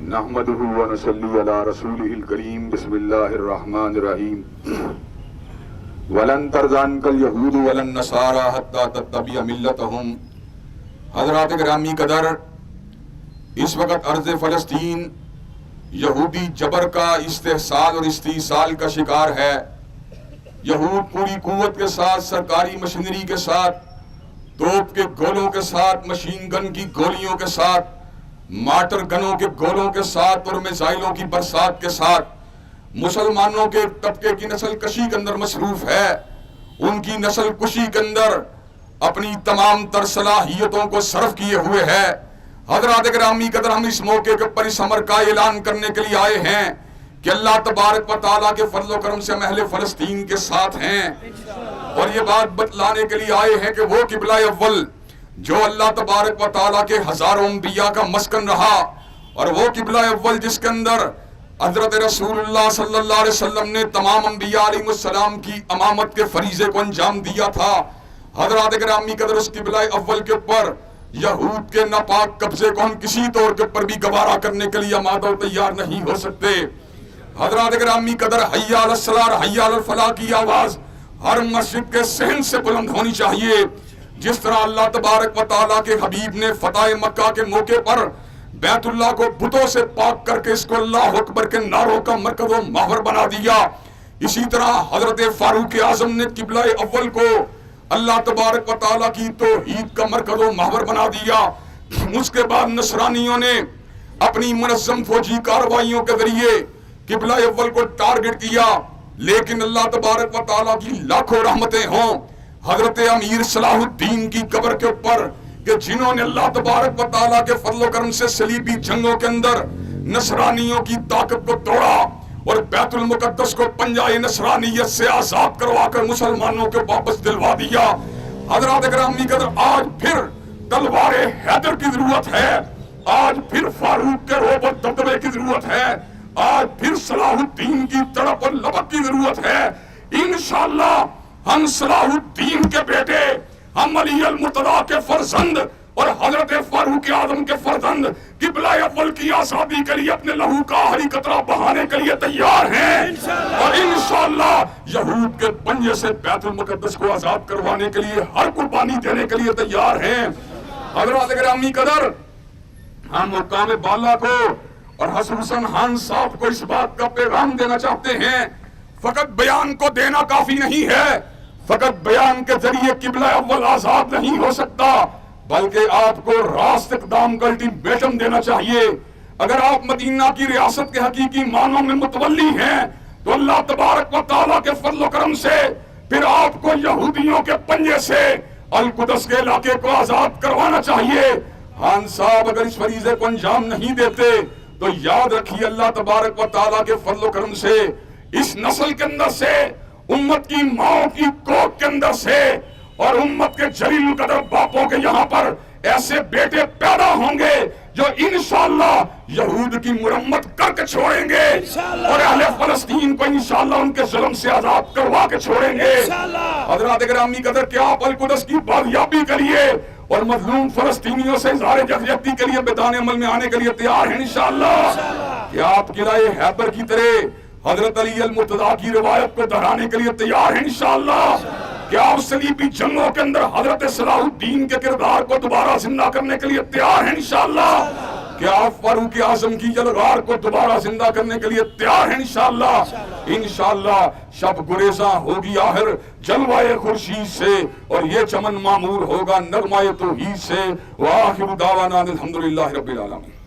نحمده ونصلي على رسوله الكريم بسم الله الرحمن الرحيم ولن ترضى عنك اليهود ولا النصارى حتى تتبع ملتهم۔ حضرات گرامی قدر، اس وقت ارض فلسطین یہودی جبر کا استحصال اور استحصال کا شکار ہے۔ یہود پوری قوت کے ساتھ، سرکاری مشینری کے ساتھ، توپ کے گولوں کے ساتھ، مشین گن کی گولیوں کے ساتھ، مارٹر گنوں کے گولوں کے ساتھ اور میزائلوں کی برسات کے ساتھ مسلمانوں کے طبقے کی نسل کشی کے اندر مصروف ہے۔ ان کی نسل کشی کے اندر اپنی تمام تر صلاحیتوں کو صرف کیے ہوئے ہے۔ حضرات گرامی قدر، ہم اس موقع کے اوپر اس امر کا اعلان کرنے کے لیے آئے ہیں کہ اللہ تبارک و تعالیٰ کے فضل و کرم سے ہم اہل فلسطین کے ساتھ ہیں، اور یہ بات بتلانے کے لیے آئے ہیں کہ وہ قبلہ اول جو اللہ تبارک و تعالیٰ کے ہزاروں انبیاء کا مسکن رہا، اور وہ قبلہ اول جس کے اندر حضرت رسول اللہ صلی اللہ علیہ وسلم نے تمام انبیاء علیہ السلام کی امامت کے فریضے کو انجام دیا تھا، حضرات گرامی قدر اس قبلہ اول کے اوپر یہود کے ناپاک قبضے کو ہم کسی طور کے اوپر بھی گوارا کرنے کے لیے آمادہ و تیار نہیں ہو سکتے۔ حضرات گرامی قدر، حی علی الصلاۃ حی علی الفلاح کی آواز ہر مسجد کے صحن سے بلند ہونی چاہیے۔ جس طرح اللہ تبارک و تعالیٰ کے حبیب نے فتح مکہ کے موقع پر بیت اللہ کو بتوں سے پاک کر کے اس کو اللہ اکبر کے نعروں کا مرکز و محور بنا دیا، اسی طرح حضرت فاروق اعظم نے قبلہ اول کو اللہ تبارک و تعالیٰ کی توحید کا مرکز و محور بنا دیا۔ اس کے بعد نصرانیوں نے اپنی منظم فوجی کارروائیوں کے ذریعے قبلہ اول کو ٹارگٹ کیا، لیکن اللہ تبارک و تعالیٰ کی لاکھوں رحمتیں ہوں حضرت امیر صلاح الدین کی قبر کے اوپر کہ جنہوں نے اللہ تبارک و تعالیٰ کے فضل و کرم سے صلیبی جنگوں کے اندر نصرانیوں کی طاقت کو توڑا اور بیت المقدس کو پنجۂ نصرانیت سے آزاد کروا کر مسلمانوں کے واپس دلوا دیا۔ حضرات گرامی قدر، آج پھر تلوار حیدر کی ضرورت ہے، آج پھر فاروق کے روب و دبدبے کی ضرورت ہے، آج پھر صلاح الدین کی تڑپ اور لبک کی ضرورت ہے۔ انشاءاللہ ہم صلاح الدین کے بیٹے، ہم علی المرتضیٰ کے فرزند اور حضرت فاروق اعظم کے فرزند قبلہ اول کی آزادی کے لیے اپنے لہو کا آخری قطرہ بہانے کے لیے تیار ہیں، اور انشاءاللہ یہود کے پنجے سے بیت المقدس کو آزاد کروانے کے لیے ہر قربانی دینے کے لیے تیار ہیں۔ حضرات گرامی قدر، ہم حکام بالا کو اور حسن خان صاحب کو اس بات کا پیغام دینا چاہتے ہیں، فقط بیان کو دینا کافی نہیں ہے، فقط بیان کے ذریعے قبلہ اول آزاد نہیں ہو سکتا، بلکہ آپ کو راست اقدام کا الٹیمیٹم دینا چاہیے۔ اگر آپ مدینہ کی ریاست کے حقیقی معنوں میں متولی ہیں تو اللہ تبارک و تعالیٰ کے فضل و کرم سے پھر آپ کو یہودیوں کے پنجے سے القدس کے علاقے کو آزاد کروانا چاہیے۔ خان صاحب اگر اس فریضے کو انجام نہیں دیتے تو یاد رکھیے اللہ تبارک و تعالیٰ کے فضل و کرم سے اس نسل کے اندر سے، امت کی ماں کی کوکھ کے اندر سے اور امت کے جلیل القدر باپوں کے یہاں پر ایسے بیٹے پیدا ہوں گے جو انشاءاللہ یہود کی مرمت کر کے چھوڑیں گے اور اہل فلسطین کو انشاءاللہ ان کے ظلم سے آزاد کروا کے چھوڑیں گے۔ حضرات گرامی قدر، کہ آپ القدس کی بازیابی کے لیے اور مظلوم فلسطینیوں سے اظہار یکجہتی کے لیے میدان عمل میں آنے کے لیے تیار ہیں انشاءاللہ؟ کہ آپ قلعہ حیدر کی طرح حضرت علی المرتضیٰ کی روایت کو دہرانے کے لیے تیار ہیں انشاءاللہ؟ کیا آپ صلیبی جنگوں کے اندر حضرت صلاح الدین کے کردار کو دوبارہ زندہ کرنے کے لیے تیار ہیں انشاءاللہ؟ کیا آپ فاروق اعظم کی یلغار کو دوبارہ زندہ کرنے کے لیے تیار ہیں انشاءاللہ؟ انشاءاللہ شب گریزاں ہوگی آخر جلوہ خورشید سے، اور یہ چمن معمور ہوگا نغمہ توحید سے۔ وآخر دعوانا الحمدللہ رب العالمین۔